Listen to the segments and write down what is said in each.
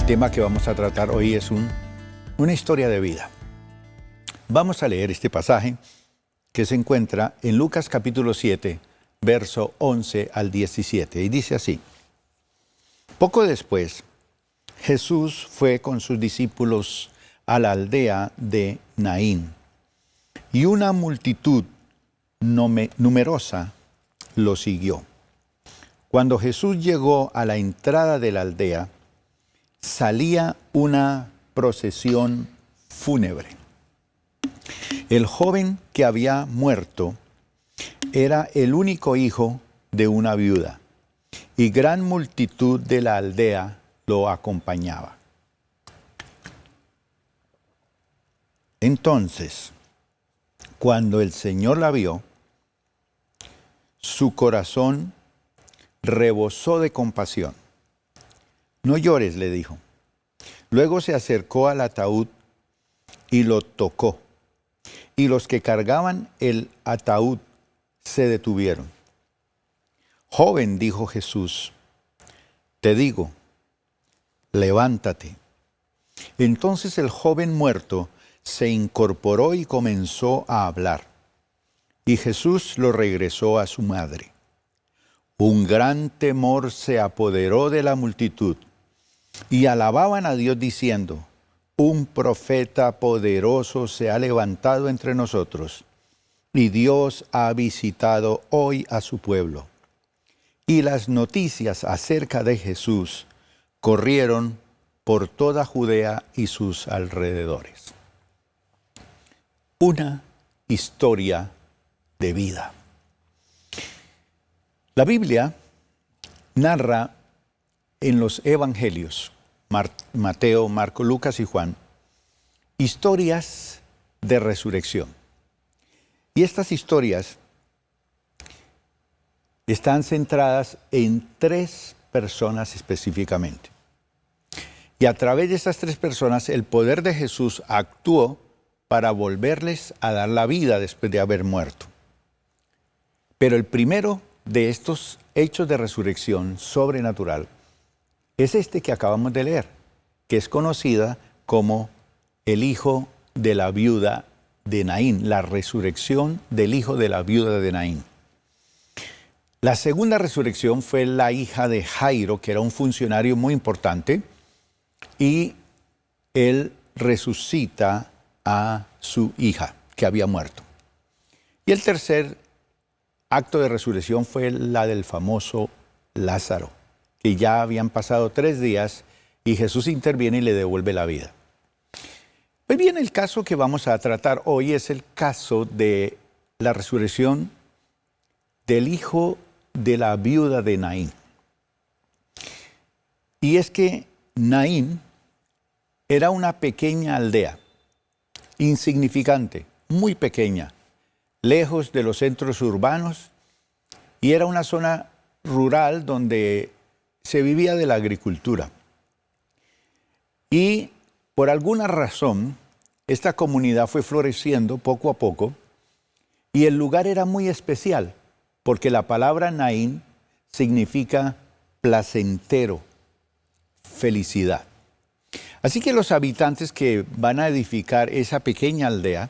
tema que vamos a tratar hoy es una historia de vida. Vamos a leer este pasaje que se encuentra en Lucas capítulo 7, verso 11 al 17, y dice así: Poco después, Jesús fue con sus discípulos a la aldea de Naín, y una multitud numerosa lo siguió. Cuando Jesús llegó a la entrada de la aldea, salía una procesión fúnebre. El joven que había muerto era el único hijo de una viuda, y gran multitud de la aldea lo acompañaba. Entonces, cuando el Señor la vio, su corazón rebosó de compasión. No llores, le dijo. Luego se acercó al ataúd y lo tocó, y los que cargaban el ataúd se detuvieron. Joven, dijo Jesús, te digo, levántate. Entonces el joven muerto se incorporó y comenzó a hablar, y Jesús lo regresó a su madre. Un gran temor se apoderó de la multitud, y alababan a Dios diciendo: un profeta poderoso se ha levantado entre nosotros, y Dios ha visitado hoy a su pueblo. Y las noticias acerca de Jesús corrieron por toda Judea y sus alrededores. Una historia de vida. La Biblia narra en los evangelios, Mateo, Marcos, Lucas y Juan, historias de resurrección. Y estas historias están centradas en 3 personas específicamente. Y a través de estas 3 personas, el poder de Jesús actuó para volverles a dar la vida después de haber muerto. Pero el primero de estos hechos de resurrección sobrenatural es este que acabamos de leer, que es conocida como el hijo de la viuda de Naín, la resurrección del hijo de la viuda de Naín. La segunda resurrección fue la hija de Jairo, que era un funcionario muy importante, y él resucita a su hija, que había muerto. Y el tercer acto de resurrección fue la del famoso Lázaro, que ya habían pasado 3 días y Jesús interviene y le devuelve la vida. Pues bien, el caso que vamos a tratar hoy es el caso de la resurrección del hijo de la viuda de Naín. Y es que Naín era una pequeña aldea, insignificante, muy pequeña, lejos de los centros urbanos, y era una zona rural donde se vivía de la agricultura. Y por alguna razón, esta comunidad fue floreciendo poco a poco, y el lugar era muy especial, porque la palabra Naín significa placentero, felicidad. Así que los habitantes que van a edificar esa pequeña aldea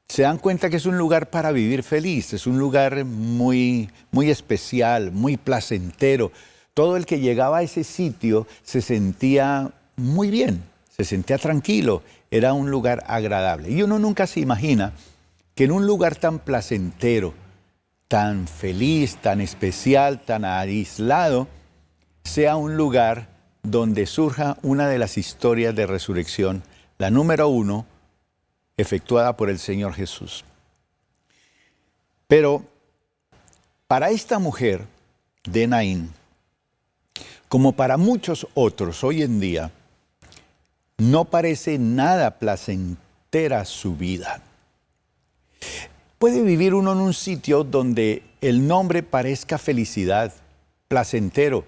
se dan cuenta que es un lugar para vivir feliz, es un lugar muy, muy especial, muy placentero. Todo el que llegaba a ese sitio se sentía muy bien, se sentía tranquilo, era un lugar agradable. Y uno nunca se imagina que en un lugar tan placentero, tan feliz, tan especial, tan aislado, sea un lugar donde surja una de las historias de resurrección, la número 1, efectuada por el Señor Jesús. Pero para esta mujer de Naín, como para muchos otros hoy en día, no parece nada placentera su vida. Puede vivir uno en un sitio donde el nombre parezca felicidad, placentero,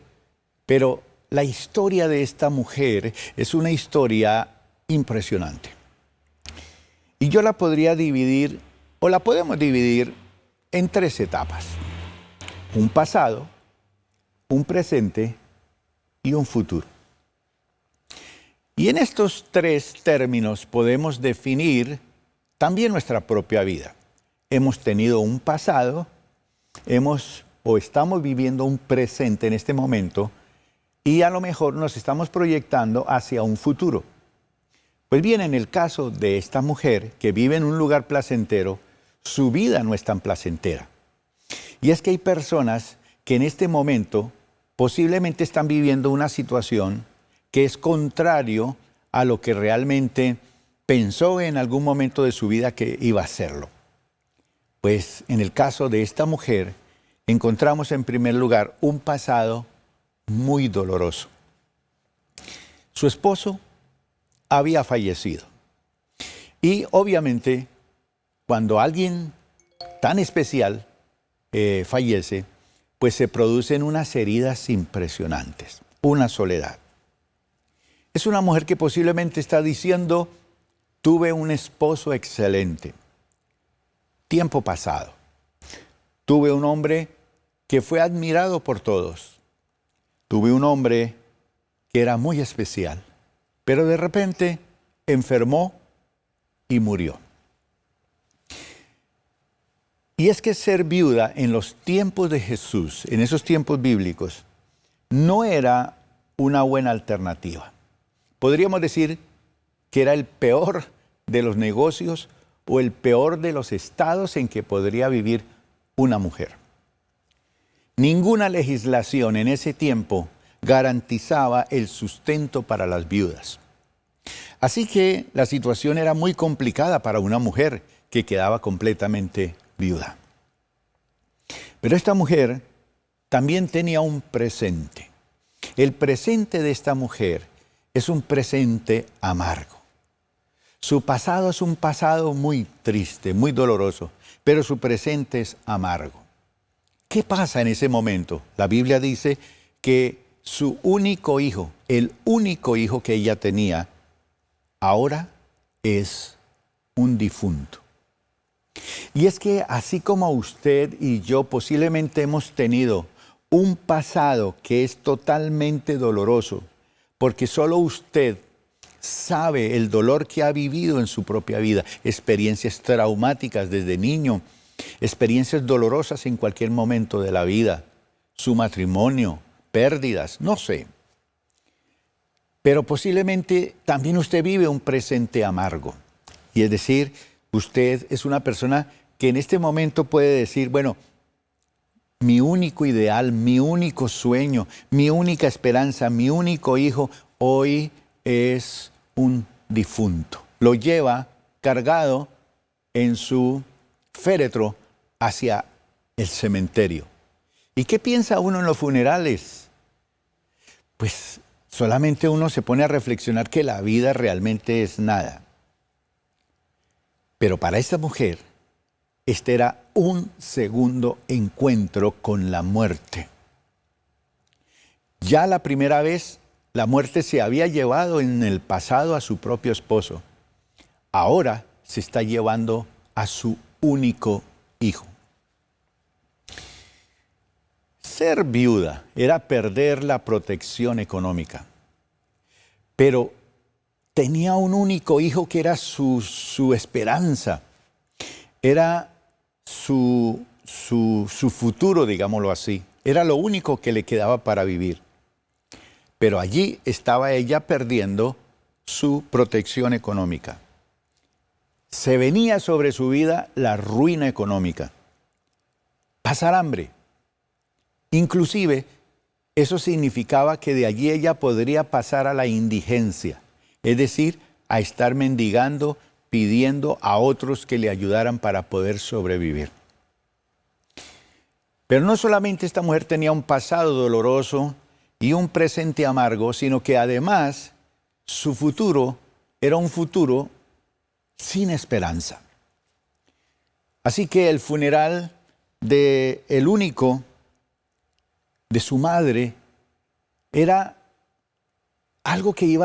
pero la historia de esta mujer es una historia impresionante. Y yo la podría dividir, o la podemos dividir en 3 etapas. Un pasado, un presente y un futuro. Y en estos tres términos podemos definir también nuestra propia vida. Hemos tenido un pasado, o estamos viviendo un presente en este momento, y a lo mejor nos estamos proyectando hacia un futuro. Pues bien, en el caso de esta mujer que vive en un lugar placentero, su vida no es tan placentera. Y es que hay personas que en este momento posiblemente están viviendo una situación que es contrario a lo que realmente pensó en algún momento de su vida que iba a serlo. Pues en el caso de esta mujer, encontramos en primer lugar un pasado muy doloroso. Su esposo había fallecido. Y obviamente, cuando alguien tan especial fallece, pues se producen unas heridas impresionantes, una soledad. Es una mujer que posiblemente está diciendo, tuve un esposo excelente, tiempo pasado. Tuve un hombre que fue admirado por todos. Tuve un hombre que era muy especial, pero de repente enfermó y murió. Y es que ser viuda en los tiempos de Jesús, en esos tiempos bíblicos, no era una buena alternativa. Podríamos decir que era el peor de los negocios o el peor de los estados en que podría vivir una mujer. Ninguna legislación en ese tiempo garantizaba el sustento para las viudas. Así que la situación era muy complicada para una mujer que quedaba completamente viuda. Pero esta mujer también tenía un presente. El presente de esta mujer es un presente amargo. Su pasado es un pasado muy triste, muy doloroso, pero su presente es amargo. ¿Qué pasa en ese momento? La Biblia dice que su único hijo, el único hijo que ella tenía, ahora es un difunto. Y es que así como usted y yo posiblemente hemos tenido un pasado que es totalmente doloroso, porque solo usted sabe el dolor que ha vivido en su propia vida, experiencias traumáticas desde niño, experiencias dolorosas en cualquier momento de la vida, su matrimonio, pérdidas, no sé. Pero posiblemente también usted vive un presente amargo. Y es decir, usted es una persona que en este momento puede decir, bueno, mi único ideal, mi único sueño, mi única esperanza, mi único hijo, hoy es un difunto. Lo lleva cargado en su féretro hacia el cementerio. ¿Y qué piensa uno en los funerales? Pues solamente uno se pone a reflexionar que la vida realmente es nada. Pero para esta mujer, este era un segundo encuentro con la muerte. Ya la primera vez, la muerte se había llevado en el pasado a su propio esposo. Ahora se está llevando a su único hijo. Ser viuda era perder la protección económica, pero tenía un único hijo que era su esperanza, era su futuro, digámoslo así, era lo único que le quedaba para vivir. Pero allí estaba ella perdiendo su protección económica. Se venía sobre su vida la ruina económica, pasar hambre. Inclusive, eso significaba que de allí ella podría pasar a la indigencia, es decir, a estar mendigando, pidiendo a otros que le ayudaran para poder sobrevivir. Pero no solamente esta mujer tenía un pasado doloroso y un presente amargo, sino que además su futuro era un futuro sin esperanza. Así que el funeral de el único de su madre era algo que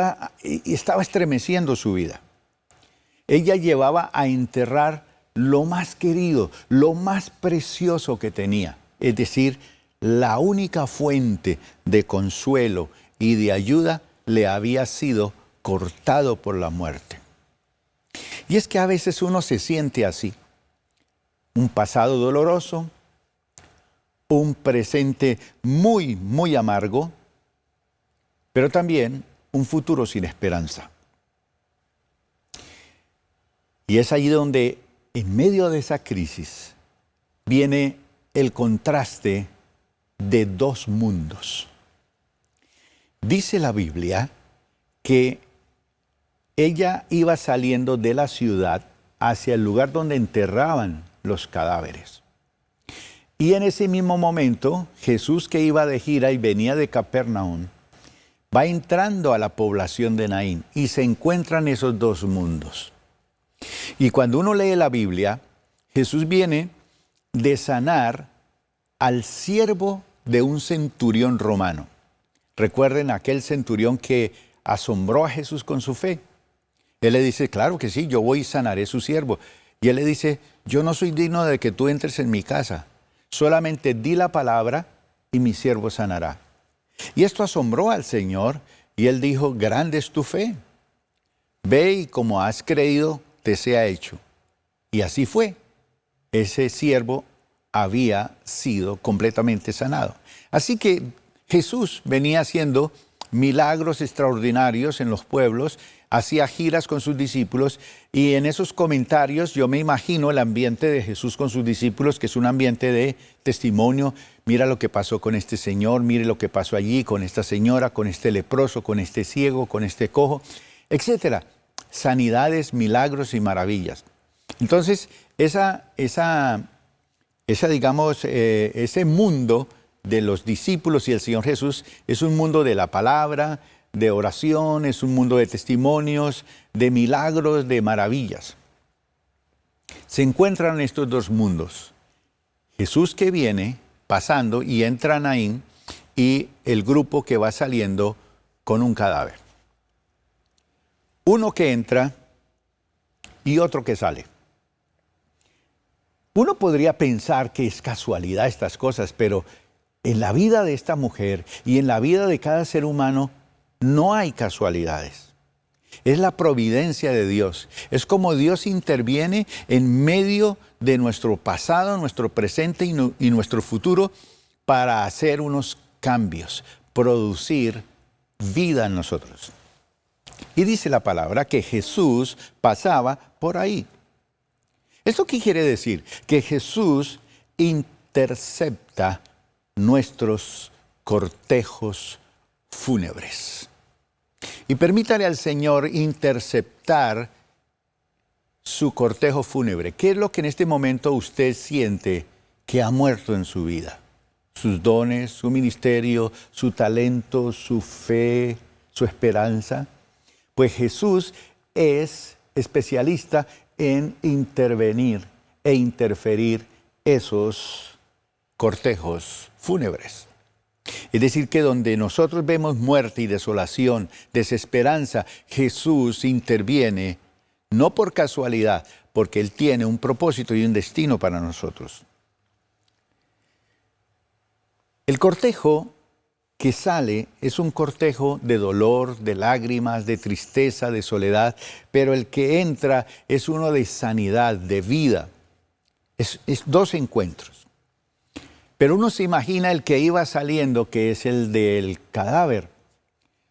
estaba estremeciendo su vida. Ella llevaba a enterrar lo más querido, lo más precioso que tenía, es decir, la única fuente de consuelo y de ayuda le había sido cortado por la muerte. Y es que a veces uno se siente así. Un pasado doloroso, un presente muy, muy amargo, pero también un futuro sin esperanza. Y es allí donde, en medio de esa crisis, viene el contraste de dos mundos. Dice la Biblia que ella iba saliendo de la ciudad hacia el lugar donde enterraban los cadáveres. Y en ese mismo momento, Jesús, que iba de gira y venía de Capernaum, va entrando a la población de Naín y se encuentran esos dos mundos. Y cuando uno lee la Biblia, Jesús viene de sanar al siervo de un centurión romano. Recuerden aquel centurión que asombró a Jesús con su fe. Él le dice, claro que sí, yo voy y sanaré a su siervo. Y él le dice, yo no soy digno de que tú entres en mi casa. Solamente di la palabra y mi siervo sanará. Y esto asombró al Señor y él dijo, grande es tu fe. Ve y como has creído, te sea hecho. Y así fue. Ese siervo había sido completamente sanado. Así que Jesús venía haciendo milagros extraordinarios en los pueblos, hacía giras con sus discípulos y en esos comentarios yo me imagino el ambiente de Jesús con sus discípulos, que es un ambiente de testimonio. Mira lo que pasó con este señor, mire lo que pasó allí con esta señora, con este leproso, con este ciego, con este cojo, etcétera. Sanidades, milagros y maravillas. Entonces, ese mundo de los discípulos y el Señor Jesús es un mundo de la palabra, de oración, es un mundo de testimonios, de milagros, de maravillas. Se encuentran estos dos mundos. Jesús que viene pasando y entra a Naín y el grupo que va saliendo con un cadáver. Uno que entra y otro que sale. Uno podría pensar que es casualidad estas cosas, pero en la vida de esta mujer y en la vida de cada ser humano no hay casualidades. Es la providencia de Dios. Es como Dios interviene en medio de nuestro pasado, nuestro presente y nuestro futuro para hacer unos cambios, producir vida en nosotros. Y dice la palabra que Jesús pasaba por ahí. ¿Esto qué quiere decir? Que Jesús intercepta nuestros cortejos fúnebres. Y permítale al Señor interceptar su cortejo fúnebre. ¿Qué es lo que en este momento usted siente que ha muerto en su vida? Sus dones, su ministerio, su talento, su fe, su esperanza. Pues Jesús es especialista en intervenir e interferir esos cortejos fúnebres. Es decir, que donde nosotros vemos muerte y desolación, desesperanza, Jesús interviene, no por casualidad, porque Él tiene un propósito y un destino para nosotros. El cortejo que sale es un cortejo de dolor, de lágrimas, de tristeza, de soledad, pero el que entra es uno de sanidad, de vida. Es dos encuentros. Pero uno se imagina el que iba saliendo, que es el del cadáver.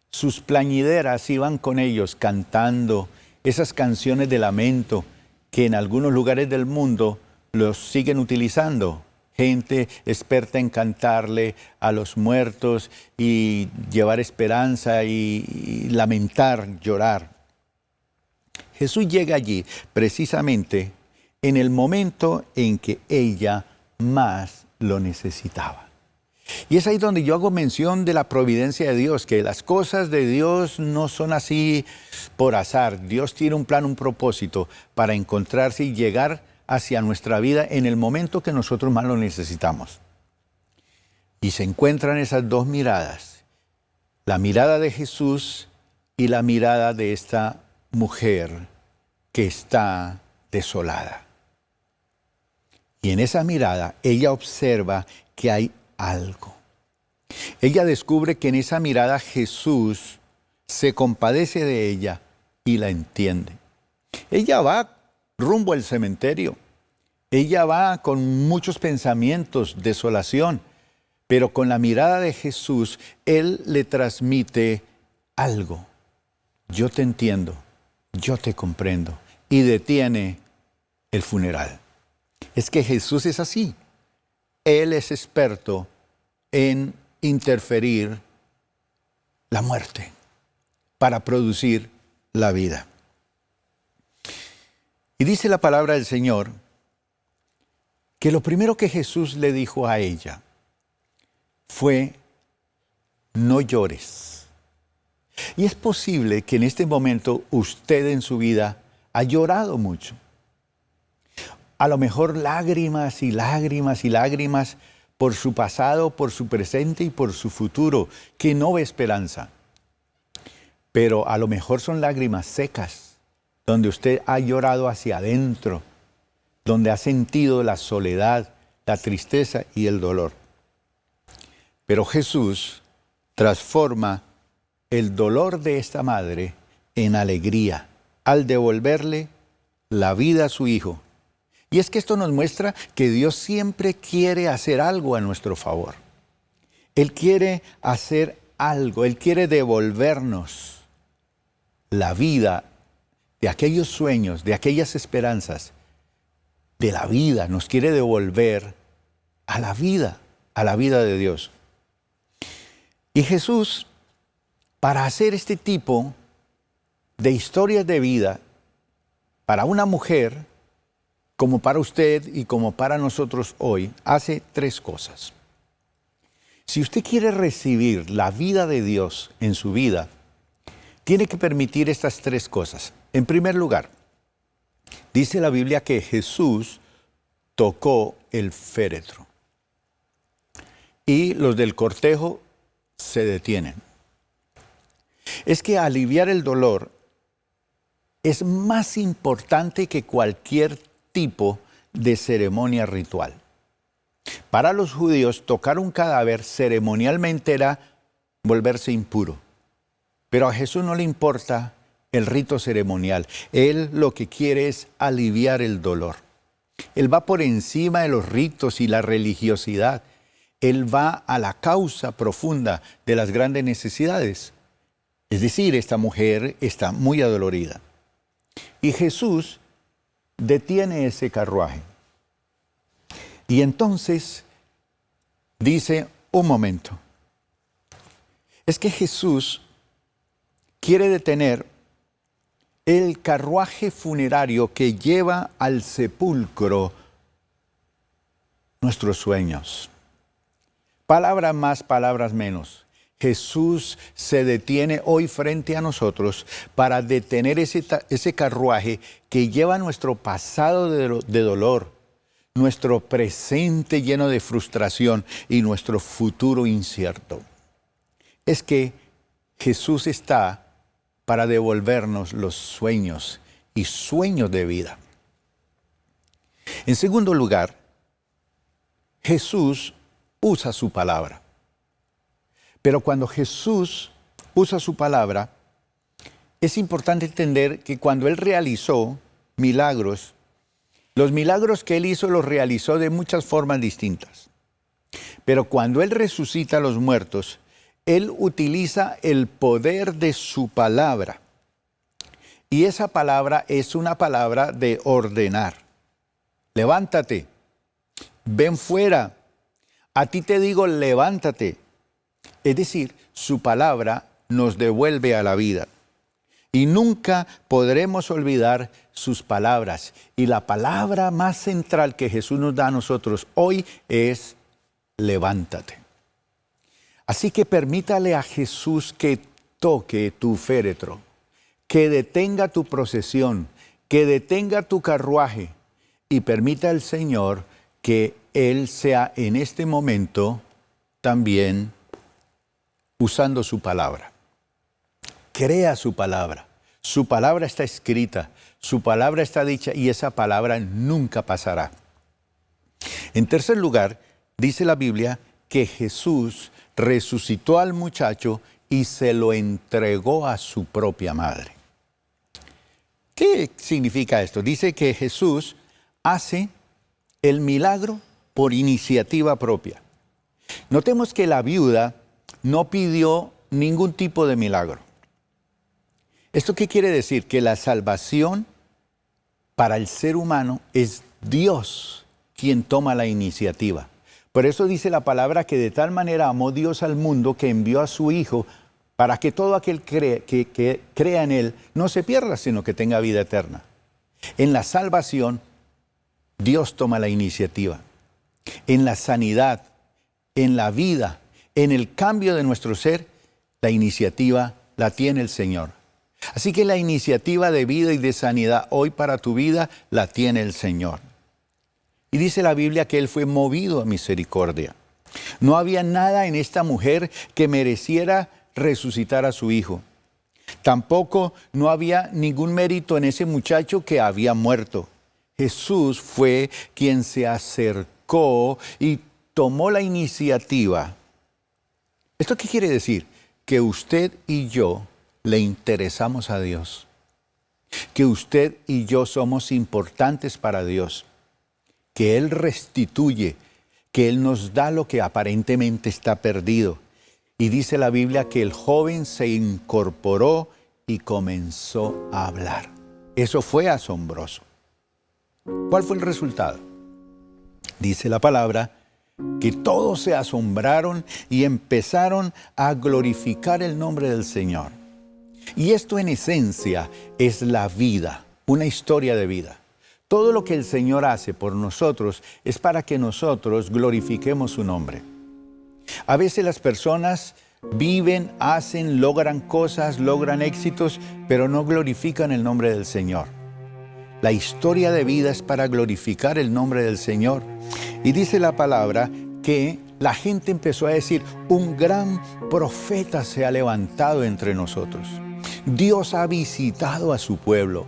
Sus plañideras iban con ellos cantando esas canciones de lamento que en algunos lugares del mundo los siguen utilizando. Gente experta en cantarle a los muertos y llevar esperanza y lamentar, llorar. Jesús llega allí precisamente en el momento en que ella más lo necesitaba. Y es ahí donde yo hago mención de la providencia de Dios, que las cosas de Dios no son así por azar. Dios tiene un plan, un propósito para encontrarse y llegar hacia nuestra vida en el momento que nosotros más lo necesitamos. Y se encuentran esas dos miradas, la mirada de Jesús y la mirada de esta mujer que está desolada. Y en esa mirada ella observa que hay algo. Ella descubre que en esa mirada Jesús se compadece de ella y la entiende. Ella va rumbo al cementerio. Ella va con muchos pensamientos, desolación, pero con la mirada de Jesús, Él le transmite algo. Yo te entiendo, yo te comprendo. Y detiene el funeral. Es que Jesús es así. Él es experto en interferir la muerte para producir la vida. Y dice la palabra del Señor que lo primero que Jesús le dijo a ella fue: no llores. Y es posible que en este momento usted en su vida ha llorado mucho. A lo mejor lágrimas y lágrimas y lágrimas por su pasado, por su presente y por su futuro, que no ve esperanza. Pero a lo mejor son lágrimas secas, donde usted ha llorado hacia adentro, donde ha sentido la soledad, la tristeza y el dolor. Pero Jesús transforma el dolor de esta madre en alegría al devolverle la vida a su hijo. Y es que esto nos muestra que Dios siempre quiere hacer algo a nuestro favor. Él quiere hacer algo, Él quiere devolvernos la vida de aquellos sueños, de aquellas esperanzas, de la vida. Nos quiere devolver a la vida de Dios. Y Jesús, para hacer este tipo de historias de vida, para una mujer, como para usted y como para nosotros hoy, hace tres cosas. Si usted quiere recibir la vida de Dios en su vida, tiene que permitir estas tres cosas. En primer lugar, dice la Biblia que Jesús tocó el féretro y los del cortejo se detienen. Es que aliviar el dolor es más importante que cualquier tipo de ceremonia ritual. Para los judíos, tocar un cadáver ceremonialmente era volverse impuro. Pero a Jesús no le importa el rito ceremonial. Él lo que quiere es aliviar el dolor. Él va por encima de los ritos y la religiosidad. Él va a la causa profunda de las grandes necesidades. Es decir, esta mujer está muy adolorida. Y Jesús detiene ese carruaje. Y entonces dice: un momento. Es que Jesús quiere detener el carruaje funerario que lleva al sepulcro nuestros sueños. Palabras más, palabras menos. Jesús se detiene hoy frente a nosotros para detener ese carruaje que lleva nuestro pasado de dolor, nuestro presente lleno de frustración y nuestro futuro incierto. Es que Jesús está para devolvernos los sueños y sueños de vida. En segundo lugar, Jesús usa su palabra. Pero cuando Jesús usa su palabra, es importante entender que cuando Él realizó milagros, los milagros que Él hizo los realizó de muchas formas distintas. Pero cuando Él resucita a los muertos, Él utiliza el poder de su palabra. Y esa palabra es una palabra de ordenar. Levántate, ven fuera, a ti te digo levántate. Es decir, su palabra nos devuelve a la vida. Y nunca podremos olvidar sus palabras. Y la palabra más central que Jesús nos da a nosotros hoy es: levántate. Así que permítale a Jesús que toque tu féretro, que detenga tu procesión, que detenga tu carruaje, y permita al Señor que Él sea en este momento también usando su palabra. Crea su palabra. Su palabra está escrita, su palabra está dicha y esa palabra nunca pasará. En tercer lugar, dice la Biblia que Jesús resucitó al muchacho y se lo entregó a su propia madre. ¿Qué significa esto? Dice que Jesús hace el milagro por iniciativa propia. Notemos que la viuda no pidió ningún tipo de milagro. ¿Esto qué quiere decir? Que la salvación para el ser humano es Dios quien toma la iniciativa. Por eso dice la palabra que de tal manera amó Dios al mundo que envió a su Hijo para que todo aquel que crea en Él no se pierda, sino que tenga vida eterna. En la salvación, Dios toma la iniciativa. En la sanidad, en la vida, en el cambio de nuestro ser, la iniciativa la tiene el Señor. Así que la iniciativa de vida y de sanidad hoy para tu vida la tiene el Señor. Y dice la Biblia que Él fue movido a misericordia. No había nada en esta mujer que mereciera resucitar a su hijo. Tampoco no había ningún mérito en ese muchacho que había muerto. Jesús fue quien se acercó y tomó la iniciativa. ¿Esto qué quiere decir? Que usted y yo le interesamos a Dios, que usted y yo somos importantes para Dios, que Él restituye, que Él nos da lo que aparentemente está perdido. Y dice la Biblia que el joven se incorporó y comenzó a hablar. Eso fue asombroso. ¿Cuál fue el resultado? Dice la palabra que todos se asombraron y empezaron a glorificar el nombre del Señor. Y esto en esencia es la vida, una historia de vida. Todo lo que el Señor hace por nosotros es para que nosotros glorifiquemos su nombre. A veces las personas viven, hacen, logran cosas, logran éxitos, pero no glorifican el nombre del Señor. La historia de vida es para glorificar el nombre del Señor. Y dice la palabra que la gente empezó a decir, un gran profeta se ha levantado entre nosotros. Dios ha visitado a su pueblo.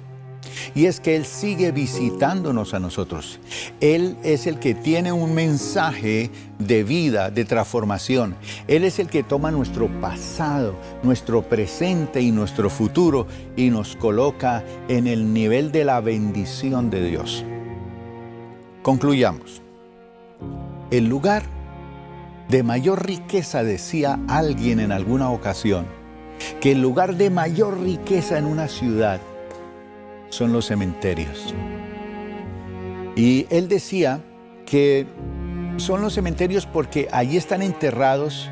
Y es que Él sigue visitándonos a nosotros. Él es el que tiene un mensaje de vida, de transformación. Él es el que toma nuestro pasado, nuestro presente y nuestro futuro y nos coloca en el nivel de la bendición de Dios. Concluyamos. El lugar de mayor riqueza, decía alguien en alguna ocasión, que el lugar de mayor riqueza en una ciudad son los cementerios. Y él decía que son los cementerios porque allí están enterrados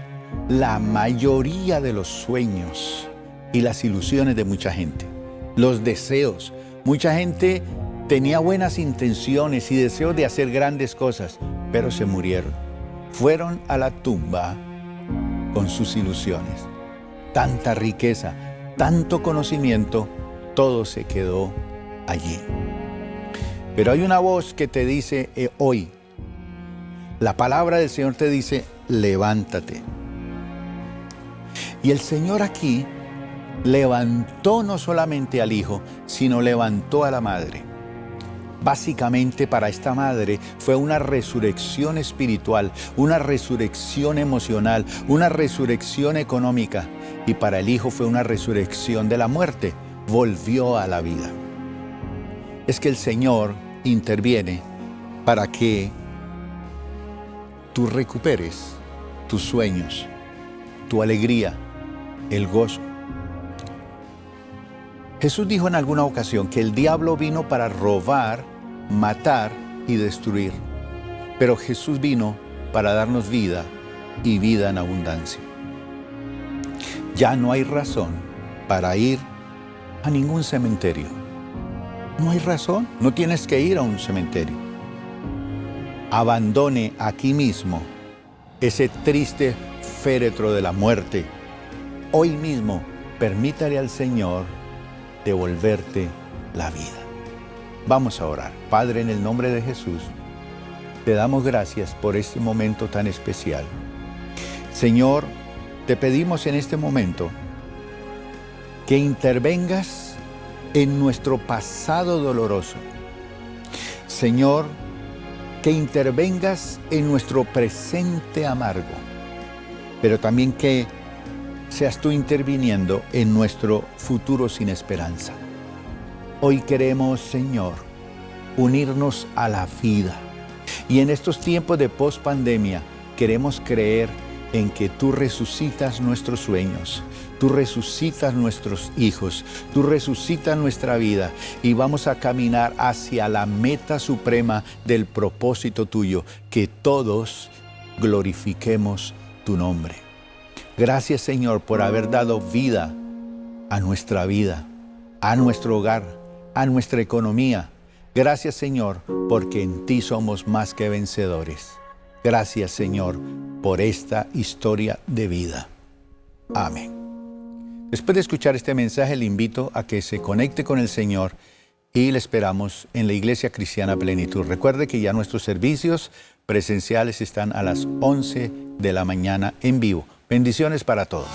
la mayoría de los sueños y las ilusiones de mucha gente, los deseos. Mucha gente tenía buenas intenciones y deseos de hacer grandes cosas, pero se murieron. Fueron a la tumba con sus ilusiones. Tanta riqueza, tanto conocimiento, todo se quedó allí. Pero hay una voz que te dice hoy, la palabra del Señor te dice, levántate. Y el Señor aquí levantó no solamente al hijo, sino levantó a la madre. Básicamente para esta madre fue una resurrección espiritual, una resurrección emocional, una resurrección económica. Y para el hijo fue una resurrección de la muerte, volvió a la vida. Es que el Señor interviene para que tú recuperes tus sueños, tu alegría, el gozo. Jesús dijo en alguna ocasión que el diablo vino para robar, matar y destruir. Pero Jesús vino para darnos vida y vida en abundancia. Ya no hay razón para ir a ningún cementerio. No hay razón, no tienes que ir a un cementerio. Abandone aquí mismo ese triste féretro de la muerte. Hoy mismo, permítale al Señor devolverte la vida. Vamos a orar. Padre, en el nombre de Jesús, te damos gracias por este momento tan especial. Señor, te pedimos en este momento que intervengas en nuestro pasado doloroso. Señor, que intervengas en nuestro presente amargo, pero también que seas tú interviniendo en nuestro futuro sin esperanza. Hoy queremos, Señor, unirnos a la vida. Y en estos tiempos de pospandemia queremos creer en que tú resucitas nuestros sueños, tú resucitas nuestros hijos, tú resucitas nuestra vida y vamos a caminar hacia la meta suprema del propósito tuyo, que todos glorifiquemos tu nombre. Gracias, Señor, por haber dado vida, a nuestro hogar, a nuestra economía. Gracias, Señor, porque en ti somos más que vencedores. Gracias, Señor, por esta historia de vida. Amén. Después de escuchar este mensaje, le invito a que se conecte con el Señor y le esperamos en la Iglesia Cristiana Plenitud. Recuerde que ya nuestros servicios presenciales están a las 11 de la mañana en vivo. Bendiciones para todos.